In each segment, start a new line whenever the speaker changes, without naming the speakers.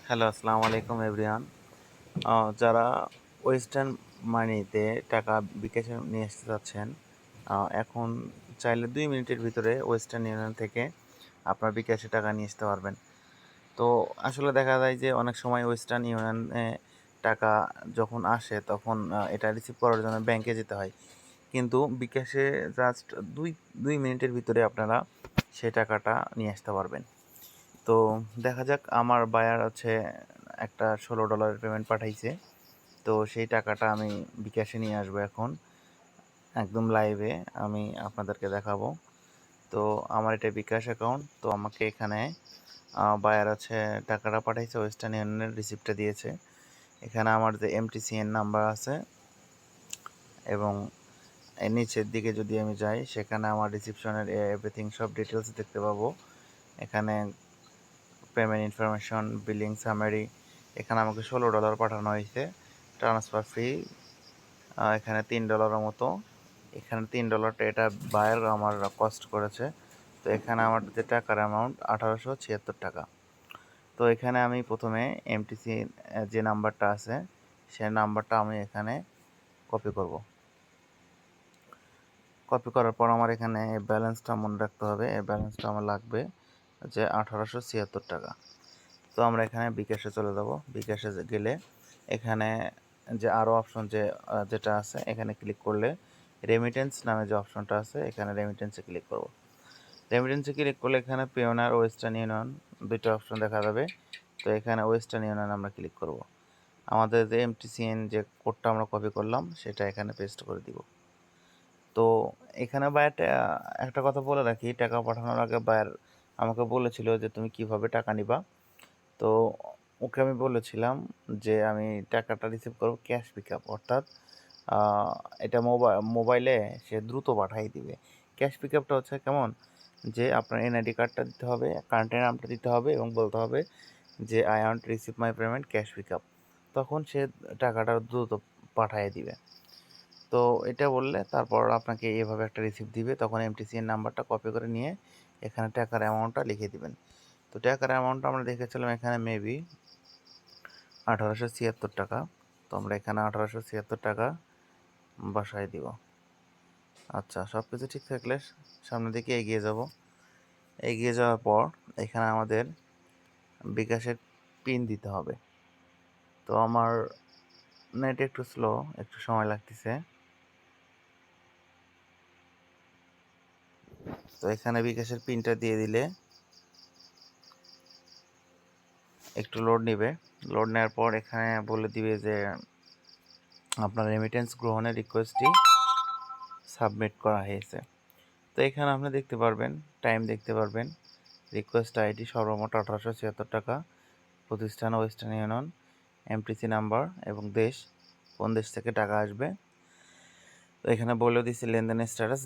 Hello, আসসালামু আলাইকুম everyone. যারা ওয়েস্টার্ন মানিতে টাকা বিকাশে নিয়ে আসতে চাচ্ছেন, এখন চাইলে ২ মিনিটের ভিতরে ওয়েস্টার্ন ইউনিয়ন থেকে আপনার বিকাশে টাকা নিয়ে আসতে পারবেন। তো আসলে দেখা যায় যে অনেক সময় ওয়েস্টার্ন ইউনিয়নে টাকা যখন আসে তখন এটা রিসিভ করার জন্য ব্যাংকে যেতে হয়। কিন্তু বিকাশে জাস্ট ২ মিনিটের ভিতরে আপনারা সেই টাকাটা নিয়ে আসতে পারবেন। তো দেখা যাক আমার বায়ার হচ্ছে একটা $১৬ পেমেন্ট পাঠাইছে। তো সেই টাকাটা আমি বিকাশে নিয়ে আসবো এখন। একদম লাইভে আমি আপনাদেরকে দেখাবো। তো আমার এটা বিকাশ অ্যাকাউন্ট। তো আমাকে এখানে বায়ার হচ্ছে টাকাটা পাঠাইছে, ওয়েস্টার্ন ইউনিয়নের রিসিপ্টটা দিয়েছে। এখানে আমার যে এমটিসিএন নাম্বার আছে এবং এর নিচের দিকে যদি আমি যাই সেখানে আমার রিসিপশনের এভরিথিং সব ডিটেলস দেখতে পাবো। এখানে পেমেন্ট ইনফরমেশন, বিলিং সামারি, এখানে আমাকে $16 পাঠানো হয়েছে। ট্রান্সফার ফি এখানে $3 মতো। এখানে $3টা এটা বায়ার আমার কস্ট করেছে। তো এখানে আমার যে টাকার অ্যামাউন্ট $1876। তো এখানে আমি প্রথমে এমটিসি যে নাম্বারটা আছে সেই নাম্বারটা আমি এখানে কপি করব। কপি করার পর আমার এখানে ব্যালেন্সটা মনে রাখতে হবে। এই ব্যালেন্সটা আমার লাগবে যে $1876। তো আমরা এখানে বিকাশে চলে যাব। বিকাশে গেলে এখানে যে আরও অপশন যেটা আছে এখানে ক্লিক করলে রেমিটেন্স নামে যে অপশনটা আছে এখানে রেমিটেন্সে ক্লিক করব। রেমিটেন্সে ক্লিক করলে এখানে পেওনার ওয়েস্টার্ন ইউনিয়ন দুইটা অপশন দেখা যাবে। তো এখানে ওয়েস্টার্ন ইউনিয়ন আমরা ক্লিক করব। আমাদের যে এমটিসিএন যে কোডটা আমরা কপি করলাম সেটা এখানে পেস্ট করে দিব। তো এখানে বায়ারটা একটা কথা বলে রাখি, টাকা পাঠানোর আগে বায়ার আমাকে বলেছিল যে তুমি কিভাবে টাকা নিবা। তো ওকে আমি বলেছিলাম যে আমি টাকাটা রিসিভ করব ক্যাশ পিকআপ, অর্থাৎ এটা মোবাইলে সে দ্রুত পাঠিয়ে দিবে। ক্যাশ পিকআপটা হচ্ছে কেমন, যে আপনার এনআইডি কার্ডটা দিতে হবে, কারেন্টের নামটা দিতে হবে এবং বলতে হবে যে I want receive my payment cash pickup. তখন সে টাকাটা দ্রুত পাঠিয়ে দিবে। তো এটা বললে তারপর আপনাকে এভাবে একটা রিসিপ্ট দিবে, তখন এমটিসিএন নাম্বারটা কপি করে নিয়ে এখানে টাকার অ্যামাউন্টটা লিখে দিবেন। তো টাকার অ্যামাউন্টটা আমরা দেখেছিলাম এখানে মেবি $1876। তো আমরা এখানে $1876 বসাই দিব। আচ্ছা, সব কিছু ঠিক থাকলে সামনের দিকে এগিয়ে যাব। এগিয়ে যাওয়ার পর এখানে আমাদের বিকাশের পিন দিতে হবে। তো আমার নেট একটু স্লো, একটু সময় লাগতেছে। তো এখানে বিকাশের পিনটা দিয়ে দিলে একটু লোড নেবে। লোড নেওয়ার পর এখানে বলে দিবে যে আপনার রেমিটেন্স গ্রহণের রিকোয়েস্টটি সাবমিট করা হয়েছে। তো এখানে আপনি দেখতে পারবেন, টাইম দেখতে পারবেন, রিকোয়েস্ট আইডি সর্বমোট $1876, প্রতিষ্ঠান ওয়েস্টার্ন ইউনিয়ন, এমটিসি নাম্বার এবং দেশ, কোন দেশ থেকে টাকা আসবে। তো এখানে বলে দিচ্ছে লেনদেনের স্ট্যাটাস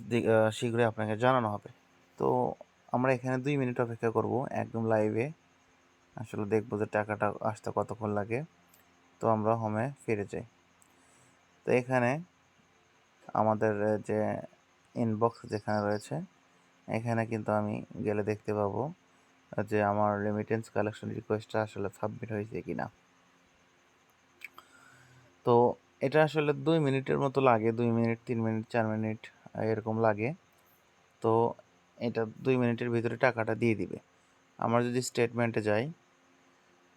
শীঘ্রই আপনাকে জানানো হবে। তো আমরা এখানে 2 মিনিট অপেক্ষা করব একদম লাইভে, আসলে দেখবো যে টাকাটা আসতে কতক্ষণ লাগে। তো আমরা হোমে ফিরে যাই। তো এখানে আমাদের যে ইনবক্স যেখানে রয়েছে এখানে কিন্তু আমি গেলে দেখতে পাবো যে আমার রেমিটেন্স কালেকশন রিকোয়েস্টটা আসলে সাবমিট হয়েছে কিনা। তো এটা আসলে 2 মিনিটের মতো লাগে, 2 মিনিট, 3 মিনিট, 4 মিনিট এরকম লাগে। তো এটা 2 মিনিটের ভিতরে টাকাটা দিয়ে দিবে। আমরা যদি স্টেটমেন্টে যাই,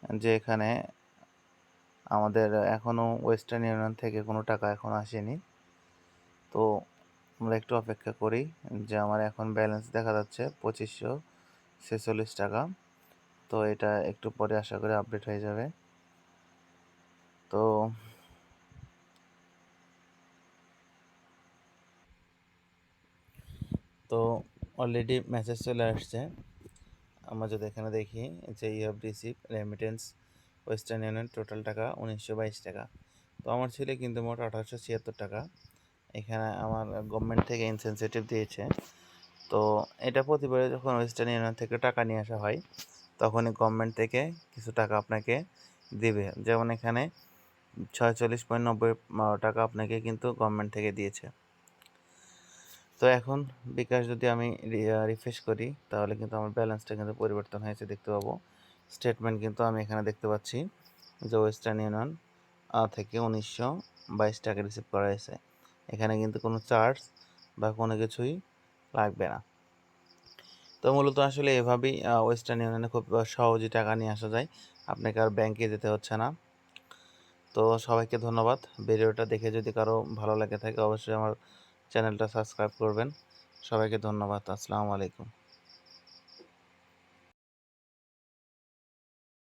যে এখানে আমাদের এখনও ওয়েস্টার্ন ইউনিয়ন থেকে কোনো টাকা এখন আসেনি। তো আমরা একটু অপেক্ষা করি, যে আমার এখন ব্যালেন্স দেখা যাচ্ছে $2546। তো এটা একটু পরে আশা করি আপডেট হয়ে যাবে। তো তো অলরেডি মেসেজ চলে আসছে। আমরা যদি এখানে দেখি যে you have receive remittance Western Union, total টাকা $1922। তো আমার ছিল কিন্তু মোট $1876। এখানে আমার গভর্নমেন্ট থেকে ইনসেনসিটিভ দিয়েছে। তো এটা প্রতিবারে যখন ওয়েস্টার্ন ইউনিয়ন থেকে টাকা নিয়ে আসা হয় তখনই গভর্নমেন্ট থেকে কিছু টাকা আপনাকে দিবে। যেমন এখানে 46.90 টাকা আপনাকে কিন্তু গভর্নমেন্ট থেকে দিয়েছে। তো এখন বিকাশ যদি আমি রিফ্রেশ করি তাহলে কিন্তু আমার ব্যালেন্সটা কিন্তু পরিবর্তন হয়েছে দেখতে পাবো। স্টেটমেন্ট কিন্তু আমি এখানে দেখতে পাচ্ছি যে ওয়েস্টার্ন ইউনিয়ন থেকে 1922 টাকা রিসিভ করা হয়েছে। এখানে কিন্তু কোনো চার্জ বা কোনো কিছুই লাগবে না। তো মূলত আসলে এভাবেই ওয়েস্টার্ন ইউনিয়নে খুব সহজেই টাকা নিয়ে আসা যায়, আপনাকে আর ব্যাংকে যেতে হচ্ছে না। তো সবাইকে ধন্যবাদ। ভিডিওটা দেখে যদি কারো ভালো লাগে থাকে অবশ্যই আমার চ্যানেলটা সাবস্ক্রাইব করবেন। সবাইকে ধন্যবাদ। আসসালামু আলাইকুম।